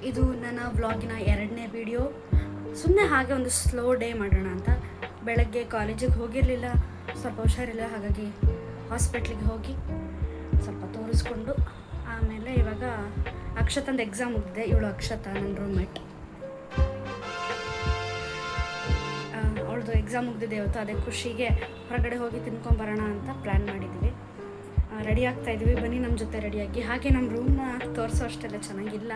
ಇದು ನನ್ನ ವ್ಲಾಗಿನ 2ನೇ ವಿಡಿಯೋ. ಸುಮ್ಮನೆ ಹಾಗೆ ಒಂದು ಸ್ಲೋ ಡೇ ಮಾಡೋಣ ಅಂತ. ಬೆಳಗ್ಗೆ ಕಾಲೇಜಿಗೆ ಹೋಗಿರಲಿಲ್ಲ, ಸ್ವಲ್ಪ ಹುಷಾರಿಲ್ಲ, ಹಾಗಾಗಿ ಹಾಸ್ಪಿಟ್ಲಿಗೆ ಹೋಗಿ ಸ್ವಲ್ಪ ತೋರಿಸ್ಕೊಂಡು ಆಮೇಲೆ ಇವಾಗ ಅಕ್ಷತಂದು ಎಕ್ಸಾಮ್ ಮುಗಿದಿದೆ. ಇವಳು ಅಕ್ಷತಾ, ನನ್ನ ರೂಮ್ಮೇಟ್. ಅವಳದು ಎಕ್ಸಾಮ್ ಮುಗಿದಿದೆ ಇವತ್ತು. ಅದೇ ಖುಷಿಗೆ ಹೊರಗಡೆ ಹೋಗಿ ತಿನ್ಕೊಂಬರೋಣ ಅಂತ ಪ್ಲ್ಯಾನ್ ಮಾಡಿದ್ದೀವಿ. ರೆಡಿ ಆಗ್ತಾಯಿದ್ವಿ, ಬನ್ನಿ ನಮ್ಮ ಜೊತೆ ರೆಡಿಯಾಗಿ. ಹಾಗೆ ನಮ್ಮ ರೂಮ್ನ ತೋರಿಸೋ ಅಷ್ಟೆಲ್ಲ ಚೆನ್ನಾಗಿಲ್ಲ,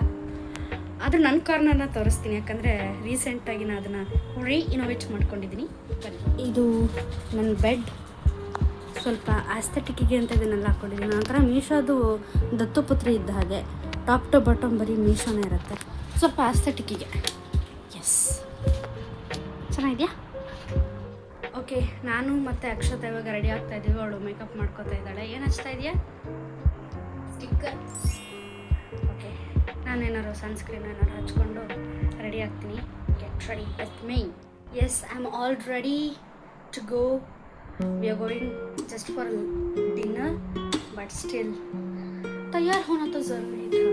ಆದರೂ ನನ್ನ ಕಾರ್ನರ್ನ ತೋರಿಸ್ತೀನಿ, ಯಾಕಂದರೆ ರೀಸೆಂಟಾಗಿ ನಾನು ಅದನ್ನು ಇನೋವೇಟ್ ಮಾಡ್ಕೊಂಡಿದ್ದೀನಿ. ಇದು ನನ್ನ ಬೆಡ್. ಸ್ವಲ್ಪ ಆಸ್ಥೆಟಿಕ್ಕಿಗೆ ಅಂತ ಇದನ್ನೆಲ್ಲ ಹಾಕ್ಕೊಂಡಿದ್ದೀನಿ. ನಂತರ ಮೀಶೋದು ದತ್ತುಪುತ್ರಿ ಇದ್ದ ಹಾಗೆ ಟಾಪ್ ಟು ಬಾಟಮ್ ಬರೀ ಮೀಶೋನೇ ಇರುತ್ತೆ. ಸ್ವಲ್ಪ ಆಸ್ಥೆಟಿಕ್ಕಿಗೆ. ಎಸ್, ಚೆನ್ನಾಗಿದೆಯಾ? ಓಕೆ, ನಾನು ಮತ್ತು ಅಕ್ಷತಾ ಇವಾಗ ರೆಡಿ ಆಗ್ತಾ ಇದ್ದೀವಿ. ಅವಳು ಮೇಕಪ್ ಮಾಡ್ಕೋತಾ ಇದ್ದಾಳೆ. ಏನು ಹಚ್ತಾ ಇದೆಯಾ? ಸ್ಟಿಕ್ಕರ್. ಓಕೆ, ನಾನೇನಾದ್ರು ಸನ್ಸ್ಕ್ರೀನ್ ಏನಾದ್ರು ಹಚ್ಕೊಂಡು ರೆಡಿ ಆಗ್ತೀನಿ. Get ready with me. Yes, I am all ready to go. We are going just for dinner, but still तैयार होना तो ज़रूरी था.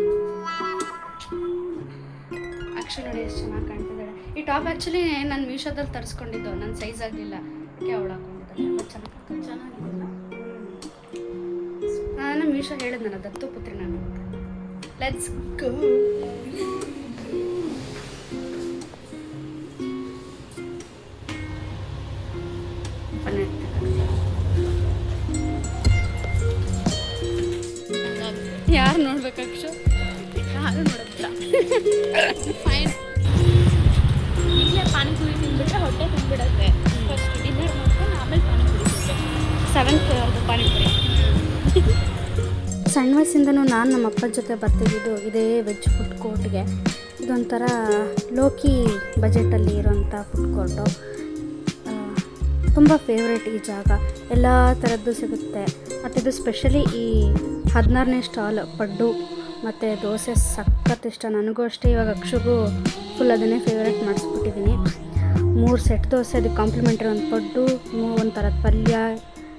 ಅಕ್ಷಯ್ ನೋಡಿ ಎಷ್ಟು ಚೆನ್ನಾಗಿ ಕಾಣ್ತಿದ್ದಾಳೆ. ಈ ಟಾಪ್ ಆ್ಯಕ್ಚುಲಿ ನಾನು ಮೀಶೋದಲ್ಲಿ ತರಿಸ್ಕೊಂಡಿದ್ದು, ನನ್ನ ಸೈಜ್ ಆಗಲಿಲ್ಲ, ಅದಕ್ಕೆ ಅವಳು ಹಾಕೊಂಡಿದ್ದಾಳೆ. ಎಲ್ಲ ಚೆನ್ನಾಗಿಲ್ಲ. ನಾನು ಮೀಶೋ ಹೇಳಿದ್ನಲ್ಲ, ದತ್ತುಪುತ್ರಿ ನಾನು. Let's go. ಯಾರು ನೋಡ್ಬೇಕು ಅಕ್ಷ? ಯಾರು ನೋಡೋದಿಲ್ಲ. ಫೈನ್. ಇಲ್ಲೇ ಪಾನಿಪುರಿ ತಿಂದ್ಬಿಟ್ರೆ ಹೊಟ್ಟೆ ತುಂಬಿಡುತ್ತೆ. ಫಸ್ಟ್ ಡಿನ್ನರ್ ಮಾಡ್ಕೊಂಡು ಆಮೇಲೆ ಪಾನಿಪುರಿ ತಿನ್ಬೇಕು. 7th ಪಾನಿಪುರಿ. ಸಣ್ಣ ವಯಸ್ಸಿಂದನೂ ನಾನು ನಮ್ಮ ಅಪ್ಪನ ಜೊತೆ ಬರ್ತಿದ್ದು ಇದೇ ವೆಜ್ ಫುಡ್ ಕೋರ್ಟ್ಗೆ. ಇದೊಂಥರ ಲೋಕಿ ಬಜೆಟಲ್ಲಿ ಇರೋಂಥ ಫುಡ್ ಕೋರ್ಟು. ತುಂಬ ಫೇವ್ರೇಟ್ ಈ ಜಾಗ. ಎಲ್ಲ ಥರದ್ದು ಸಿಗುತ್ತೆ. ಮತ್ತು ಇದು ಸ್ಪೆಷಲಿ ಈ 16ನೇ ಸ್ಟಾಲ್ ಪಡ್ಡು ಮತ್ತು ದೋಸೆ ಸಖತ್ ಇಷ್ಟ. ನನಗೂ ಅಷ್ಟೇ. ಇವಾಗ ಅಕ್ಷಗೂ ಫುಲ್ ಅದನ್ನೇ ಫೇವ್ರೇಟ್ ಮಾಡಿಸ್ಬಿಟ್ಟಿದ್ದೀನಿ. 3 ಸೆಟ್ ದೋಸೆ, ಅದಕ್ಕೆ ಕಾಂಪ್ಲಿಮೆಂಟ್ರಿ ಒಂದು ಪಡ್ಡು, 1 ಥರದ ಪಲ್ಯ,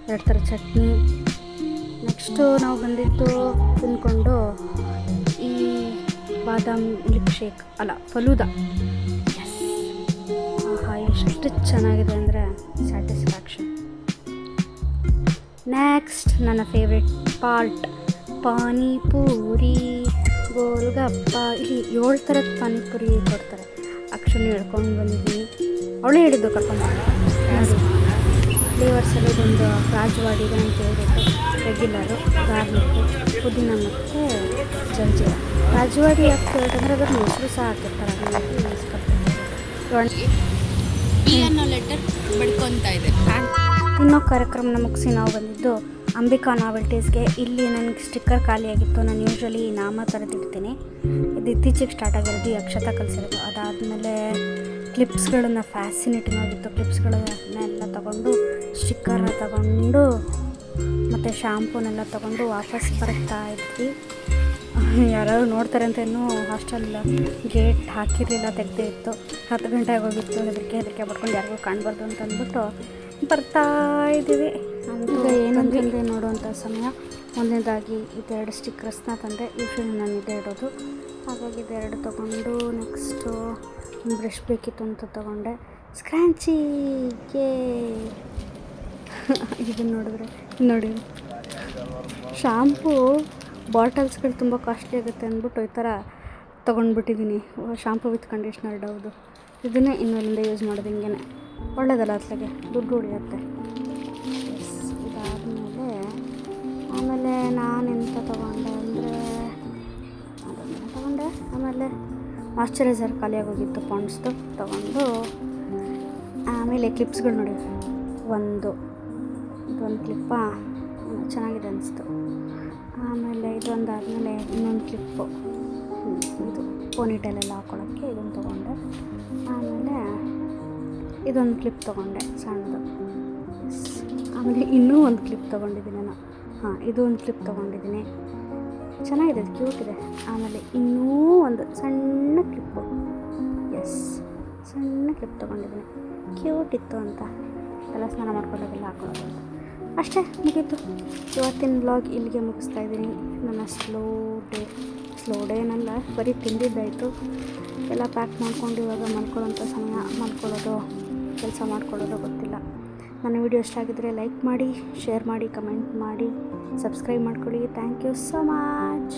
2 ಥರ ಚಟ್ನಿ. ನೆಕ್ಸ್ಟು ನಾವು ಬಂದಿದ್ದು ತಿಂದ್ಕೊಂಡು ಈ ಬಾದಾಮ್ ಮಿಲ್ಕ್ ಶೇಕ್ ಅಲ್ಲ ಫಲೂದಾ. ಆಹಾ, ಎಷ್ಟು ಚೆನ್ನಾಗಿದೆ ಅಂದರೆ ಸ್ಯಾಟಿಸ್ಫ್ಯಾಕ್ಷನ್. ನೆಕ್ಸ್ಟ್ ನನ್ನ ಫೇವ್ರೆಟ್ ಪಾರ್ಟ್, ಪಾನಿಪೂರಿ, ಗೋಲ್ಗಪ್ಪ. ಇಲ್ಲಿ 7 ಥರದ ಪಾನಿಪುರಿ ಕೊಡ್ತಾರೆ. ಅಕ್ಷನ್ನು ಹೇಳ್ಕೊಂಡು ಬಂದಿದ್ದೀನಿ. ಅವಳೇ ಹೇಳಿದ್ದು ಕರ್ಕೊಂಡು ಫ್ಲೇವರ್ಸಲ್ಲಿ ಇದೊಂದು ರಾಜವಾಡಿಗೆ ನನ್ನ ಫೇವ್ರೇಟು. ರೆಗ್ಯುಲರು, ಗಾರ್ಲಿಕ್ಕು, ಪುದೀನ ಮತ್ತು ಜಲ್ಜೀರ. ರಾಜವಾಡಿ ಯಾಕೆ ಫೇವ್ರೇಟ್ ಅಂದರೆ ಅದ್ರ ಮೊಸರು ಸಹ ಹಾಕಿರ್ತಾರೆ. ಹಾಗಾಗಿ ಇಷ್ಟಪಡ್ತೀನಿ. ಅನ್ನೋ ಲೆಟರ್ ಬಡ್ಕೊತಾ ಇದೆ. ಇನ್ನೂ ಕಾರ್ಯಕ್ರಮನ ಮುಗಿಸಿ ನಾವು ಬಂದಿದ್ದು ಅಂಬಿಕಾ ನಾವೆಲ್ಟೀಸ್ಗೆ. ಇಲ್ಲಿ ನನಗೆ ಸ್ಟಿಕ್ಕರ್ ಖಾಲಿಯಾಗಿತ್ತು. ನಾನು ಯೂಶ್ವಲಿ ನಾಮ ತರೆದಿಡ್ತೀನಿ. ಇದು ಇತ್ತೀಚೆಗೆ ಸ್ಟಾರ್ಟ್ ಆಗಿರೋದು, ಈ ಅಕ್ಷತಾ ಕಲಿಸಿರೋದು. ಅದಾದಮೇಲೆ ಕ್ಲಿಪ್ಸ್ಗಳನ್ನು ಫ್ಯಾಸಿನೇಟಿಂಗ್ ಆಗಿತ್ತು. ಕ್ಲಿಪ್ಸ್ಗಳನ್ನೆಲ್ಲ ತೊಗೊಂಡು, ಸ್ಟಿಕ್ಕರ್ನ ತಗೊಂಡು ಮತ್ತು ಶಾಂಪೂನೆಲ್ಲ ತೊಗೊಂಡು ವಾಪಸ್ ಬರ್ತಾ ಇದ್ವಿ. ಯಾರಾದ್ರು ನೋಡ್ತಾರೆ ಅಂತ ಇನ್ನೂ ಹಾಸ್ಟೆಲ್ ಗೇಟ್ ಹಾಕಿರಲಿಲ್ಲ, ತೆಗೆದೇ ಇತ್ತು. 10 ಗಂಟೆ ಆಗೋಗಿತ್ತು. ಹೆದರಿಕೆ ಪಡ್ಕೊಂಡು ಯಾರಿಗೂ ಕಾಣಬಾರ್ದು ಅಂತ ಅಂದ್ಬಿಟ್ಟು ಬರ್ತಾ ಇದ್ದೀವಿ. ಈಗ ಏನಂತಂದರೆ ನೋಡುವಂಥ ಸಮಯ. ಒಂದನೇದಾಗಿ ಇದೆರಡು ಸ್ಟಿಕ್ಕರ್ಸ್ನ ತಂದೆ. ಯೂಶ್ವಲಿ ನಾನು ಇದೇ ಇಡೋದು, ಹಾಗಾಗಿ ಇದೆರಡು ತೊಗೊಂಡು ನೆಕ್ಸ್ಟು ಬ್ರಷ್ ಬೇಕಿತ್ತು ಅಂತ ತೊಗೊಂಡೆ. ಸ್ಕ್ರ್ಯಾಂಚಿಗೆ ಇದನ್ನು ನೋಡಿದ್ರೆ ನೋಡಿ, ಶಾಂಪೂ ಬಾಟಲ್ಸ್ಗಳು ತುಂಬ ಕಾಸ್ಟ್ಲಿ ಆಗುತ್ತೆ ಅಂದ್ಬಿಟ್ಟು ಈ ಥರ ತೊಗೊಂಡ್ಬಿಟ್ಟಿದ್ದೀನಿ. ಶಾಂಪೂ ವಿತ್ ಕಂಡೀಷ್ನರ್ ಡವ್ದು. ಇದನ್ನೇ ಇನ್ನೊಂದೇ ಯೂಸ್ ಮಾಡೋದು. ಹಿಂಗೆ ಒಳ್ಳೆಯದಲ್ಲ, ಅತ್ಲಾಗೆ ದುಡ್ಡು ಉಳಿಯುತ್ತೆ. ಆಮೇಲೆ ನಾನೆಂತ ತೊಗೊಂಡೆ ಅಂದರೆ ಅದನ್ನು ತೊಗೊಂಡೆ. ಆಮೇಲೆ ಮಾಯ್ಶ್ಚರೈಸರ್ ಖಾಲಿಯಾಗೋಗಿತ್ತು ಪಾಂಡ್ಸ್ದು, ತೊಗೊಂಡು ಆಮೇಲೆ ಕ್ಲಿಪ್ಸ್ಗಳು ನೋಡಿ. ಇದೊಂದು ಕ್ಲಿಪ್ಪ ಚೆನ್ನಾಗಿದೆ ಅನಿಸ್ತು. ಆಮೇಲೆ ಇದೊಂದಾದಮೇಲೆ ಇನ್ನೊಂದು ಕ್ಲಿಪ್ಪು, ಇದು ಪೋನಿಟೈಲೆಲ್ಲ ಹಾಕ್ಕೊಳ್ಳೋಕ್ಕೆ ಇದನ್ನು ತೊಗೊಂಡೆ. ಆಮೇಲೆ ಇದೊಂದು ಕ್ಲಿಪ್ ತೊಗೊಂಡೆ ಸಣ್ಣದು. ಆಮೇಲೆ ಇನ್ನೂ ಒಂದು ಕ್ಲಿಪ್ ತೊಗೊಂಡಿದ್ದೀನಿ ನಾನು. ಇದು ಒಂದು ಕ್ಲಿಪ್ ತೊಗೊಂಡಿದ್ದೀನಿ, ಚೆನ್ನಾಗಿದೆ, ಕ್ಯೂಟ್ ಇದೆ. ಆಮೇಲೆ ಇನ್ನೂ ಒಂದು ಸಣ್ಣ ಕ್ಲಿಪ್ಪು, ಸಣ್ಣ ಕ್ಲಿಪ್ ತೊಗೊಂಡಿದ್ದೀನಿ, ಕ್ಯೂಟ್ ಇತ್ತು ಅಂತ. ಎಲ್ಲ ಸ್ನಾನ ಮಾಡ್ಕೊಂಡಾಗೆಲ್ಲ ಹಾಕೊಳ್ಳೋದು ಅಂತ. ಅಷ್ಟೇ, ಮುಗೀತು. ಇವತ್ತಿನ ವ್ಲಾಗ್ ಇಲ್ಲಿಗೆ ಮುಗಿಸ್ತಾ ಇದ್ದೀನಿ. ನನ್ನ ಸ್ಲೋ ಡೇ ಲೋಡ್ ಏನಲ್ಲ, ಬರೀ ತಿಂದಿದ್ದಾಯಿತು. ಎಲ್ಲ ಪ್ಯಾಕ್ ಮಾಡ್ಕೊಂಡು ಇವಾಗ ಮಲ್ಕೊಳ್ಳೋಂಥ ಸಮಯ, ಮಲ್ಕೊಳ್ಳೋದು ಕೆಲಸ ಮಾಡ್ಕೊಳ್ಳೋದು ಗೊತ್ತಿಲ್ಲ. ನನ್ನ ವಿಡಿಯೋ ಇಷ್ಟ ಆಗಿದ್ದರೆ ಲೈಕ್ ಮಾಡಿ, ಶೇರ್ ಮಾಡಿ, ಕಮೆಂಟ್ ಮಾಡಿ, ಸಬ್ಸ್ಕ್ರೈಬ್ ಮಾಡ್ಕೊಳ್ಳಿ. Thank you so much.